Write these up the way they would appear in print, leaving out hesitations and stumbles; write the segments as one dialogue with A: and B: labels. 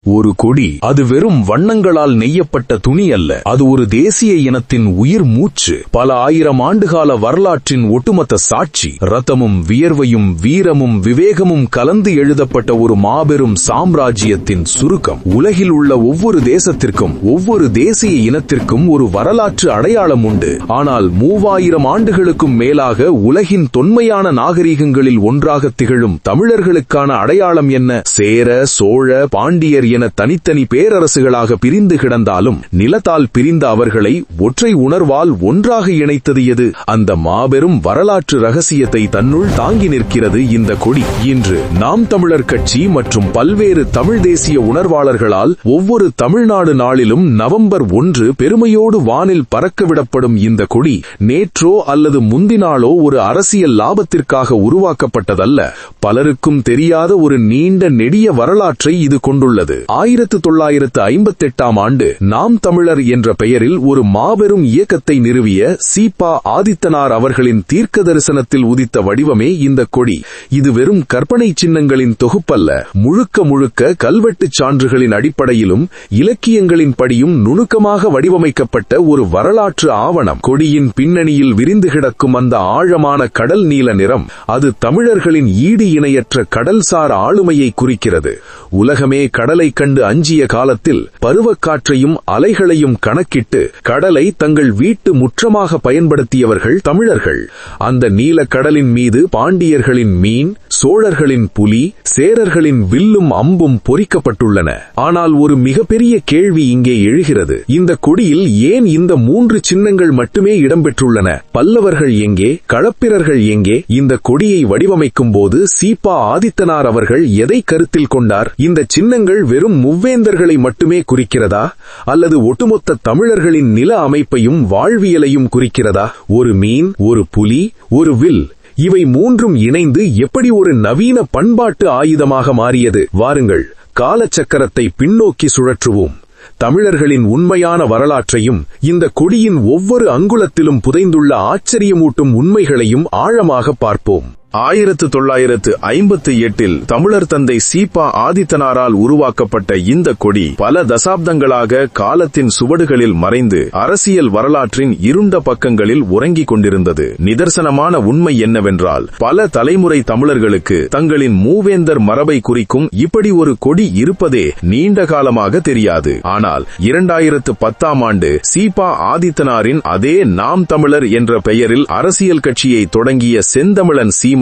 A: ஒரு கொடி அது வெறும் வண்ணங்களால் நெய்யப்பட்ட துணி அல்ல. அது ஒரு தேசிய இனத்தின் உயிர் மூச்சு. பல ஆயிரம் ஆண்டுகால வரலாற்றின் ஒட்டுமொத்த சாட்சி. ரத்தமும் வியர்வையும் வீரமும் விவேகமும் கலந்து எழுதப்பட்ட ஒரு மாபெரும் சாம்ராஜ்யத்தின் சுருக்கம். உலகில் உள்ள ஒவ்வொரு தேசத்திற்கும் ஒவ்வொரு தேசிய இனத்திற்கும் ஒரு வரலாற்று அடையாளம் உண்டு. ஆனால் 3000 ஆண்டுகளுக்கும் மேலாக உலகின் தொன்மையான நாகரிகங்களில் ஒன்றாக திகழும் தமிழர்களுக்கான அடையாளம் என்ன? சேர, சோழ, பாண்டியர் என தனித்தனி பேரரசுகளாக பிரிந்து கிடந்தாலும் நிலத்தால் பிரிந்த அவர்களை ஒற்றை உணர்வால் ஒன்றாக இணைத்தது எது? அந்த மாபெரும் வரலாற்று ரகசியத்தை தன்னுள் தாங்கி நிற்கிறது இந்த கொடி. இன்று நாம் தமிழர் கட்சி மற்றும் பல்வேறு தமிழ் தேசிய உணர்வாளர்களால் ஒவ்வொரு தமிழ்நாடு நாளிலும் நவம்பர் 1 பெருமையோடு வானில் பறக்கவிடப்படும் இந்த கொடி நேற்றோ அல்லது முந்தினாலோ ஒரு அரசியல் லாபத்திற்காக உருவாக்கப்பட்டதல்ல. பலருக்கும் தெரியாத ஒரு நீண்ட நெடிய வரலாற்றை இது கொண்டுள்ளது. 1958ஆம் ஆண்டு நாம் தமிழர் என்ற பெயரில் ஒரு மாபெரும் இயக்கத்தை நிறுவிய சீபா ஆதித்தனார் அவர்களின் தீர்க்க தரிசனத்தில் உதித்த வடிவமே இந்த கொடி. இது வெறும் கற்பனை சின்னங்களின் தொகுப்பல்ல. முழுக்க முழுக்க கல்வெட்டுச் சான்றுகளின் அடிப்படையிலும் இலக்கியங்களின் படியும் நுணுக்கமாக வடிவமைக்கப்பட்ட ஒரு வரலாற்று ஆவணம். கொடியின் பின்னணியில் விரிந்து கிடக்கும் அந்த ஆழமான கடல் நீல நிறம் அது தமிழர்களின் ஈடு இணையற்ற கடல்சார் ஆளுமையை குறிக்கிறது. உலகமே கடலை கண்டு அஞ்சிய காலத்தில் பருவக்காற்றையும் அலைகளையும் கணக்கிட்டு கடலை தங்கள் வீட்டு முற்றமாக பயன்படுத்தியவர்கள் தமிழர்கள். அந்த நீல கடலின் மீது பாண்டியர்களின் மீன், சோழர்களின் புலி, சேரர்களின் வில்லும் அம்பும் பொறிக்கப்பட்டுள்ளன. ஆனால் ஒரு மிகப்பெரிய கேள்வி இங்கே எழுகிறது. இந்த கொடியில் ஏன் இந்த 3 சின்னங்கள் மட்டுமே இடம்பெற்றுள்ளன? பல்லவர்கள் எங்கே? களப்பிரர்கள் எங்கே? இந்த கொடியை வடிவமைக்கும் போது சீபா ஆதித்தனார் அவர்கள் எதை கருத்தில் கொண்டார்? இந்த சின்னங்கள் வெறும் மூவேந்தர்களை மட்டுமே குறிக்கிறதா அல்லது ஒட்டுமொத்த தமிழர்களின் நில அமைப்பையும் வாழ்வியலையும் குறிக்கிறதா? ஒரு மீன், ஒரு புலி, ஒரு வில், இவை 3ம் இணைந்து எப்படி ஒரு நவீன பண்பாட்டு ஆயுதமாக மாறியது? வாருங்கள், காலச்சக்கரத்தை பின்னோக்கி சுழற்றுவோம். தமிழர்களின் உண்மையான வரலாற்றையும் இந்த கொடியின் ஒவ்வொரு அங்குலத்திலும் புதைந்துள்ள ஆச்சரியமூட்டும் உண்மைகளையும் ஆழமாக பார்ப்போம். 1958இல் தமிழர் தந்தை சீபா ஆதித்தனாரால் உருவாக்கப்பட்ட இந்த கொடி பல தசாப்தங்களாக காலத்தின் சுவடுகளில் மறைந்து அரசியல் வரலாற்றின் இருண்ட பக்கங்களில் உறங்கிக் கொண்டிருந்தது. நிதர்சனமான உண்மை என்னவென்றால், பல தலைமுறை தமிழர்களுக்கு தங்களின் மூவேந்தர் மரபை குறிக்கும் இப்படி ஒரு கொடி இருப்பதே நீண்ட காலமாக தெரியாது. ஆனால் 2010ஆம் ஆண்டு சீபா ஆதித்தனாரின் அதே நாம் தமிழர் என்ற பெயரில் அரசியல் கட்சியை தொடங்கிய செந்தமிழன் சீமான்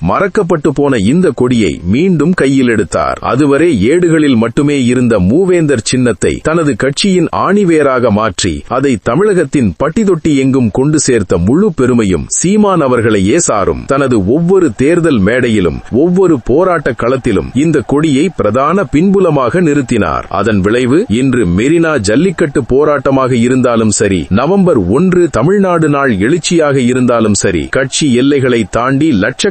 A: மறக்கப்பட்டு போன இந்த கொடியை மீண்டும் கையில் எடுத்தார். அதுவரை ஏடுகளில் மட்டுமே இருந்த மூவேந்தர் சின்னத்தை தனது கட்சியின் ஆணிவேராக மாற்றி அதை தமிழகத்தின் பட்டிதொட்டி எங்கும் கொண்டு சேர்த்த முழு பெருமையும் சீமான் அவர்களையே சாரும். தனது ஒவ்வொரு தேர்தல் மேடையிலும் ஒவ்வொரு போராட்ட களத்திலும் இந்த கொடியை பிரதான பின்புலமாக நிறுத்தினார். அதன் விளைவு இன்று மெரினா ஜல்லிக்கட்டு போராட்டமாக இருந்தாலும் சரி, நவம்பர் 1 தமிழ்நாடு நாள் எழுச்சியாக இருந்தாலும் சரி, கட்சி எல்லைகளை தாண்டி லட்சக்கணக்கான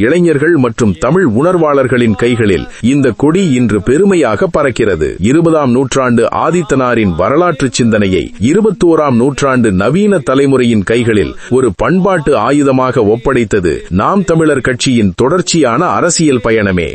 A: இளைஞர்கள் மற்றும் தமிழ் உணர்வாளர்களின் கைகளில் இந்த கொடி இன்று பெருமையாக பறக்கிறது. 20ஆம் நூற்றாண்டு ஆதித்தனாரின் வரலாற்று சிந்தனையை 21ஆம் நூற்றாண்டு நவீன தலைமுறையின் கைகளில் ஒரு பண்பாட்டு ஆயுதமாக ஒப்படைத்தது நாம் தமிழர் கட்சியின் தொடர்ச்சியான அரசியல் பயணமே.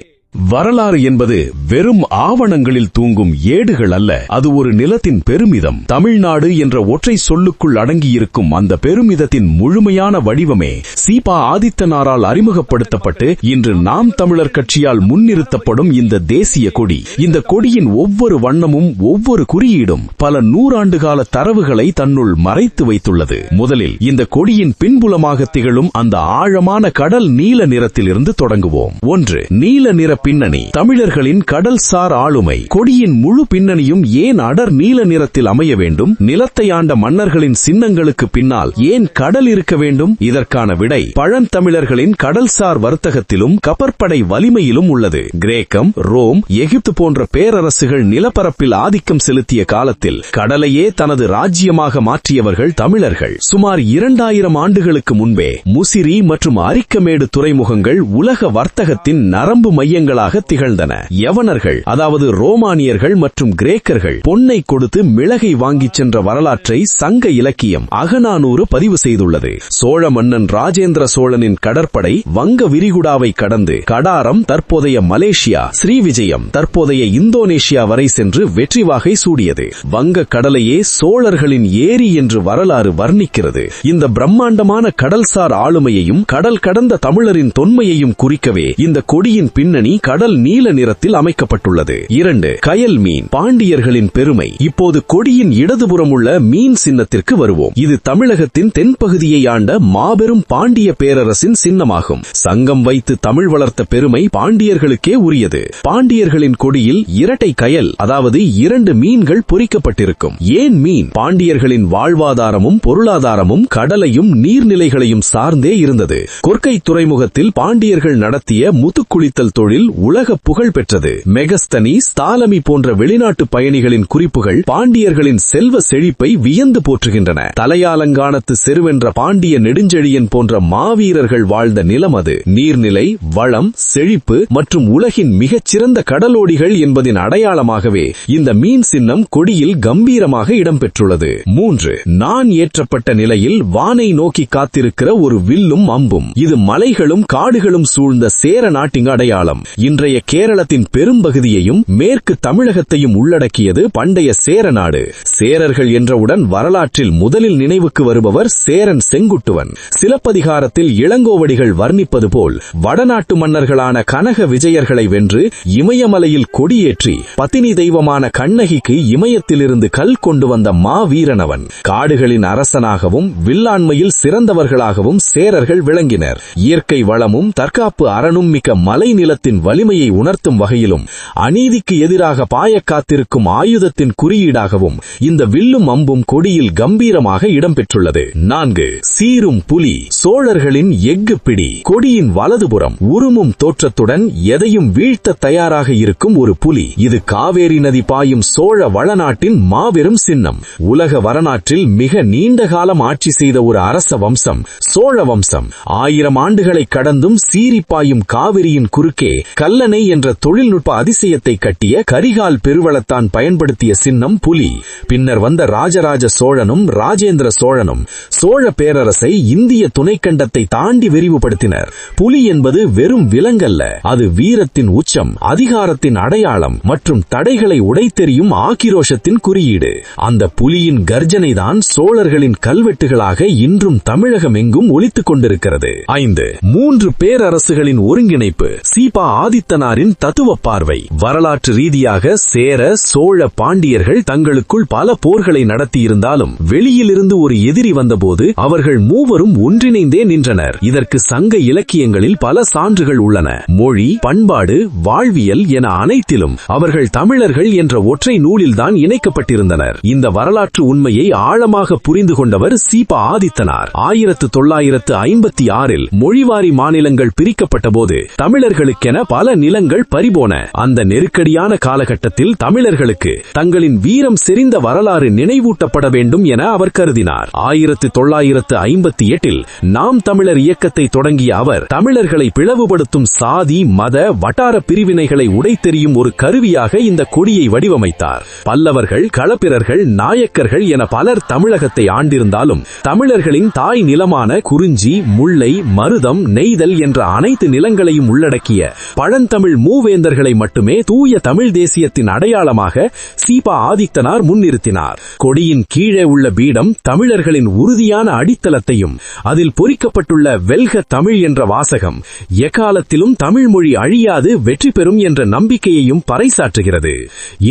A: வரலாறு என்பது வெறும் ஆவணங்களில் தூங்கும் ஏடுகள் அல்ல. அது ஒரு நிலத்தின் பெருமிதம். தமிழ்நாடு என்ற ஒற்றை சொல்லுக்குள் அடங்கியிருக்கும் அந்த பெருமிதத்தின் முழுமையான வடிவமே சீபா ஆதித்தனாரால் அறிமுகப்படுத்தப்பட்டு இன்று நாம் தமிழர் கட்சியால் முன்னிறுத்தப்படும் இந்த தேசிய கொடி. இந்த கொடியின் ஒவ்வொரு வண்ணமும் ஒவ்வொரு குறியீடும் பல நூறாண்டுகால தரவுகளை தன்னுள் மறைத்து வைத்துள்ளது. முதலில் இந்த கொடியின் பின்புலமாக திகழும் அந்த ஆழமான கடல் நீல நிறத்திலிருந்து தொடங்குவோம். 1. நீல நிற பின்னணி. தமிழர்களின் கடல்சார் ஆளுமை. கொடியின் முழு பின்னணியும் ஏன் அடர் நீல நிறத்தில் அமைய வேண்டும்? நிலத்தை ஆண்ட மன்னர்களின் சின்னங்களுக்கு பின்னால் ஏன் கடல் இருக்க வேண்டும்? இதற்கான விடை பழந்தமிழர்களின் கடல்சார் வர்த்தகத்திலும் கப்பற்படை வலிமையிலும் உள்ளது. கிரேக்கம், ரோம், எகிப்து போன்ற பேரரசுகள் நிலப்பரப்பில் ஆதிக்கம் செலுத்திய காலத்தில் கடலையே தனது ராஜ்யமாக மாற்றியவர்கள் தமிழர்கள். சுமார் 2000 ஆண்டுகளுக்கு முன்பே முசிறி மற்றும் அரிக்கமேடு துறைமுகங்கள் உலக வர்த்தகத்தின் நரம்பு மையங்கள்
B: வண்ணங்களாக திகழ்ந்தன. யவனர்கள், அதாவது ரோமானியர்கள் மற்றும் கிரேக்கர்கள் பொன்னை கொடுத்து மிளகை வாங்கிச் சென்ற வரலாற்றை சங்க இலக்கியம் அகநானூறு பதிவு செய்துள்ளது. சோழ மன்னன் ராஜேந்திர சோழனின் கடற்படை வங்க விரிகுடாவை கடந்து கடாரம் தற்போதைய மலேசியா, ஸ்ரீவிஜயம் தற்போதைய இந்தோனேஷியா வரை சென்று வெற்றி வாகை சூடியது. வங்க கடலையே சோழர்களின் ஏரி என்று வரலாறு வர்ணிக்கிறது. இந்த பிரம்மாண்டமான கடல்சார் ஆளுமையையும் கடல் கடந்த தமிழரின் தொன்மையையும் குறிக்கவே இந்த கொடியின் பின்னணி கடல் நீல நிறத்தில் அமைக்கப்பட்டுள்ளது. 2. கயல் மீன், பாண்டியர்களின் பெருமை. இப்போது கொடியின் இடதுபுறம் உள்ள மீன் சின்னத்திற்கு வருவோம். இது தமிழகத்தின் தென்பகுதியை ஆண்ட மாபெரும் பாண்டிய பேரரசின் சின்னமாகும். சங்கம் வைத்து தமிழ் வளர்த்த பெருமை பாண்டியர்களுக்கே உரியது. பாண்டியர்களின் கொடியில் இரட்டை கயல், அதாவது 2 மீன்கள் பொறிக்கப்பட்டிருக்கும். ஏன் மீன்? பாண்டியர்களின் வாழ்வாதாரமும் பொருளாதாரமும் கடலையும் நீர்நிலைகளையும் சார்ந்தே இருந்தது. கொற்கை துறைமுகத்தில் பாண்டியர்கள் நடத்திய முத்துக்குளித்தல் தொழில் உலக புகழ் பெற்றது. மெகஸ்தனீஸ், தாலமி போன்ற வெளிநாட்டு பயணிகளின் குறிப்புகள் பாண்டியர்களின் செல்வ செழிப்பை வியந்து போற்றுகின்றன. தலையாலங்கானத்து செருவென்ற பாண்டிய நெடுஞ்செழியன் போன்ற மாவீரர்கள் வாழ்ந்த நிலம் அது. நீர்நிலை, வளம், செழிப்பு மற்றும் உலகின் மிகச்சிறந்த கடலோடிகள் என்பதின் அடையாளமாகவே இந்த மீன் சின்னம் கொடியில் கம்பீரமாக இடம்பெற்றுள்ளது. 3. நான் ஏற்றப்பட்ட நிலையில் வானை நோக்கி காத்திருக்கிற ஒரு வில்லும் அம்பும். இது மலைகளும் காடுகளும் சூழ்ந்த சேர நாட்டின் அடையாளம். இன்றைய கேரளத்தின் பெரும்பகுதியையும் மேற்கு தமிழகத்தையும் உள்ளடக்கியது பண்டைய சேர நாடு. சேரர்கள் என்றவுடன் வரலாற்றில் முதலில் நினைவுக்கு வருபவர் சேரன் செங்குட்டுவன். சிலப்பதிகாரத்தில் இளங்கோவடிகள் வர்ணிப்பது போல் வடநாட்டு மன்னர்களான கனக விஜயர்களை வென்று இமயமலையில் கொடியேற்றி பத்தினி தெய்வமான கண்ணகிக்கு இமயத்திலிருந்து கல் கொண்டு வந்த மாவீரனவன். காடுகளின் அரசனாகவும் வில்லாண்மையில் சிறந்தவர்களாகவும் சேரர்கள் விளங்கினர். இயற்கை வளமும் தற்காப்பு அறனும் மிக்க மலை நிலத்தின் வலிமையை உணர்த்தும் வகையிலும் அநீதிக்கு எதிராக பாய காத்திருக்கும் ஆயுதத்தின் குறியீடாகவும் இந்த வில்லும் அம்பும் கொடியில் கம்பீரமாக இடம்பெற்றுள்ளது. 4. சீரும் புலி, சோழர்களின் எஃகு பிடி. கொடியின் வலதுபுறம் உருமும் தோற்றத்துடன் எதையும் வீழ்த்த தயாராக இருக்கும் ஒரு புலி. இது காவேரி நதி பாயும் சோழ வளநாட்டின் மாபெரும் சின்னம். உலக வரலாற்றில் மிக நீண்ட காலம் ஆட்சி செய்த ஒரு அரச வம்சம் சோழ வம்சம். 1000 ஆண்டுகளை கடந்தும் சீரிப்பாயும் காவிரியின் குறுக்கே கல்லணை என்ற தொழில்நுட்ப அதிசயத்தை கட்டிய கரிகால் பெருவளத்தான் பயன்படுத்திய சின்னம் புலி. பின்னர் வந்த ராஜராஜ சோழனும் ராஜேந்திர சோழனும் சோழ பேரரசை இந்திய துணைக்கண்டத்தை தாண்டி விரிவுபடுத்தினர். புலி என்பது வெறும் விலங்கல்ல, அது வீரத்தின் உச்சம், அதிகாரத்தின் அடையாளம் மற்றும் தடைகளை உடைத்தெறியும் ஆக்கிரோஷத்தின் குறியீடு. அந்த புலியின் கர்ஜனைதான் சோழர்களின் கல்வெட்டுகளாக இன்றும் தமிழகம் எங்கும் ஒலித்துக் கொண்டிருக்கிறது. 5. 3 பேரரசுகளின் ஒருங்கிணைப்பு. சீபா ஆதித்தனாரின் தத்துவ பார்வை. வரலாற்று ரீதியாக சேர, சோழ, பாண்டியர்கள் தங்களுக்குள் பல போர்களை நடத்தியிருந்தாலும் வெளியிலிருந்து ஒரு எதிரி வந்தபோது அவர்கள் மூவரும் ஒன்றிணைந்தே நின்றனர். இதற்கு சங்க இலக்கியங்களில் பல சான்றுகள் உள்ளன. மொழி, பண்பாடு, வாழ்வியல் என அனைத்திலும் அவர்கள் தமிழர்கள் என்ற ஒற்றை நூலில்தான் இணைக்கப்பட்டிருந்தனர். இந்த வரலாற்று உண்மையை ஆழமாக புரிந்து கொண்டவர் சீபா ஆதித்தனார். 1956 மொழிவாரி மாநிலங்கள் பிரிக்கப்பட்ட போது தமிழர்களுக்கென பல நிலங்கள் பறிபோன. அந்த நெருக்கடியான காலகட்டத்தில் தமிழர்களுக்கு தங்களின் வீரம் செறிந்த வரலாறு நினைவூட்டப்பட வேண்டும் என அவர் கருதினார். 1958 நாம் தமிழர் இயக்கத்தை தொடங்கிய அவர் தமிழர்களை பிளவுபடுத்தும் சாதி, மத, வட்டார பிரிவினைகளை உடைத்தெறியும் ஒரு கருவியாக இந்த கொடியை வடிவமைத்தார். பல்லவர்கள், களப்பிரர்கள், நாயக்கர்கள் என பலர் தமிழகத்தை ஆண்டிருந்தாலும் தமிழர்களின் தாய் நிலமான குறிஞ்சி, முல்லை, மருதம், நெய்தல் என்ற அனைத்து நிலங்களையும் உள்ளடக்கிய பழந்தமிழ் மூவேந்தர்களை மட்டுமே தூய தமிழ் தேசியத்தின் அடையாளமாக சீபா ஆதித்தனார் முன்னிறுத்தினார். கொடியின் கீழே உள்ள பீடம் தமிழர்களின் உறுதியான அடித்தளத்தையும் அதில் பொறிக்கப்பட்டுள்ள வெல்க தமிழ் என்ற வாசகம் எக்காலத்திலும் தமிழ் மொழி அழியாது வெற்றி பெறும் என்ற நம்பிக்கையையும் பறைசாற்றுகிறது.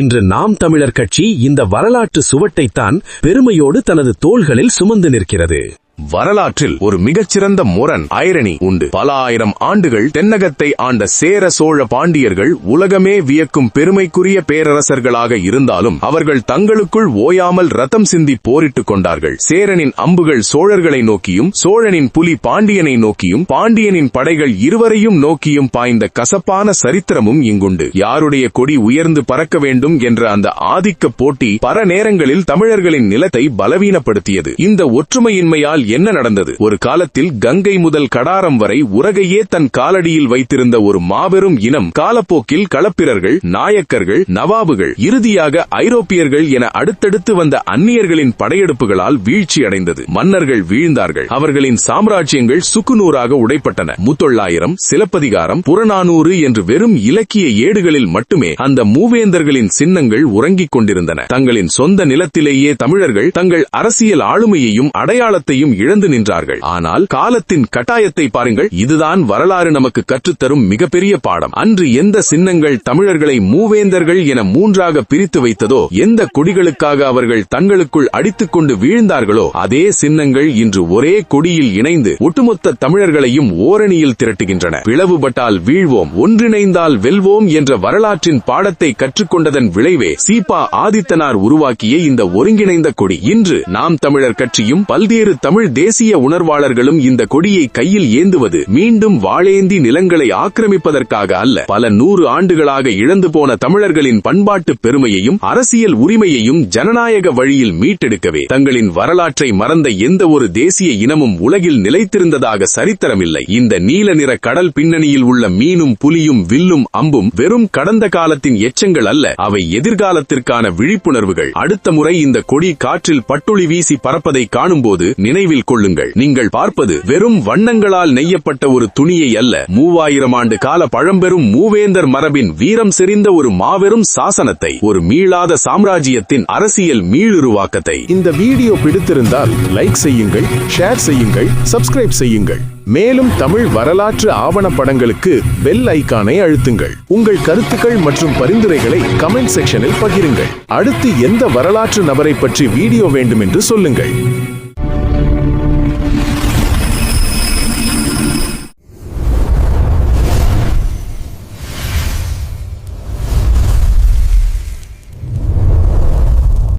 B: இன்று நாம் தமிழர் கட்சி இந்த வரலாற்று சுவட்டைத்தான் பெருமையோடு தனது தோள்களில் சுமந்து நிற்கிறது.
A: வரலாற்றில் ஒரு மிகச்சிறந்த முரண், ஐரணி உண்டு. பல ஆயிரம் ஆண்டுகள் தென்னகத்தை ஆண்ட சேர, சோழ, பாண்டியர்கள் உலகமே வியக்கும் பெருமைக்குரிய பேரரசர்களாக இருந்தாலும் அவர்கள் தங்களுக்குள் ஓயாமல் ரத்தம் சிந்தி போரிட்டுக் கொண்டார்கள். சேரனின் அம்புகள் சோழர்களை நோக்கியும், சோழனின் புலி பாண்டியனை நோக்கியும், பாண்டியனின் படைகள் இருவரையும் நோக்கியும் பாய்ந்த கசப்பான சரித்திரமும் இங்குண்டு. யாருடைய கொடி உயர்ந்து பறக்க வேண்டும் என்ற அந்த ஆதிக்க போட்டி பல நேரங்களில் தமிழர்களின் நிலத்தை பலவீனப்படுத்தியது. இந்த ஒற்றுமையின்மையால் என்ன நடந்தது? ஒரு காலத்தில் கங்கை முதல் கடாரம் வரை உலகையே தன் காலடியில் வைத்திருந்த ஒரு மாபெரும் இனம் காலப்போக்கில் களப்பிரர்கள், நாயக்கர்கள், நவாபுகள், இறுதியாக ஐரோப்பியர்கள் என அடுத்தடுத்து வந்த அந்நியர்களின் படையெடுப்புகளால் வீழ்ச்சி அடைந்தது. மன்னர்கள் வீழ்ந்தார்கள். அவர்களின் சாம்ராஜ்யங்கள் சுக்குநூறாக உடைப்பட்டன. முத்தொள்ளாயிரம், சிலப்பதிகாரம், புறநானூறு என்று வெறும் இலக்கிய ஏடுகளில் மட்டுமே அந்த மூவேந்தர்களின் சின்னங்கள் உறங்கிக் கொண்டிருந்தன. தங்களின் சொந்த நிலத்திலேயே தமிழர்கள் தங்கள் அரசியல் ஆளுமையையும் அடையாளத்தையும் இழந்து நின்றார்கள். ஆனால் காலத்தின் கட்டாயத்தை பாருங்கள். இதுதான் வரலாறு நமக்கு கற்றுத்தரும் மிகப்பெரிய பாடம். அன்று எந்த சின்னங்கள் தமிழர்களை மூவேந்தர்கள் என மூன்றாக பிரித்து வைத்ததோ, எந்த கொடிகளுக்காக அவர்கள் தங்களுக்குள் அடித்துக் கொண்டு வீழ்ந்தார்களோ, அதே சின்னங்கள் இன்று ஒரே கொடியில் இணைந்து ஒட்டுமொத்த தமிழர்களையும் ஓரணியில் திரட்டுகின்றன. பிளவுபட்டால் வீழ்வோம், ஒன்றிணைந்தால் வெல்வோம் என்ற வரலாற்றின் பாடத்தை கற்றுக்கொண்டதன் விளைவே சீபா ஆதித்தனார் உருவாக்கிய இந்த ஒருங்கிணைந்த கொடி. இன்று நாம் தமிழர் கட்சியும் பல்வேறு தமிழ் தேசிய உணர்வாளர்களும் இந்த கொடியை கையில் ஏந்துவது மீண்டும் வாழேந்தி நிலங்களை ஆக்கிரமிப்பதற்காக அல்ல, பல 100 ஆண்டுகளாக இழந்து போன தமிழர்களின் பண்பாட்டு பெருமையையும் அரசியல் உரிமையையும் ஜனநாயக வழியில் மீட்டெடுக்கவே. தங்களின் வரலாற்றை மறந்த எந்த ஒரு தேசிய இனமும் உலகில் நிலைத்திருந்ததாக சரித்திரமில்லை. இந்த நீல நிற கடல் பின்னணியில் உள்ள மீனும் புலியும் வில்லும் அம்பும் வெறும் கடந்த காலத்தின் எச்சங்கள் அல்ல, அவை எதிர்காலத்திற்கான விழிப்புணர்வுகள். அடுத்த முறை இந்த கொடி காற்றில் பட்டுளி வீசி பறப்பதை காணும்போது நினைவில் கொள்ளுங்கள், நீங்கள் பார்ப்பது வெறும் வண்ணங்களால் நெய்யப்பட்ட ஒரு துணியை அல்ல, 3000 ஆண்டு கால பழம்பெரும் மூவேந்தர் மரபின் வீரம் செறிந்த ஒரு மாபெரும் சாசனத்தை, ஒரு மீளாத சாம்ராஜ்யத்தின் அரசியல் மீளுருவாக்கத்தை.
C: இந்த வீடியோ பிடித்திருந்தால் லைக் செய்யுங்கள், ஷேர் செய்யுங்கள், சப்ஸ்கிரைப் செய்யுங்கள். மேலும் தமிழ் வரலாற்று ஆவணப்படங்களுக்கு பெல் ஐகானை அழுத்துங்கள். உங்கள் கருத்துக்கள் மற்றும் பரிந்துரைகளை கமெண்ட் செக்ஷனில் பகிருங்கள். அடுத்து எந்த வரலாற்று நபரை பற்றி வீடியோ வேண்டும் என்று சொல்லுங்கள்.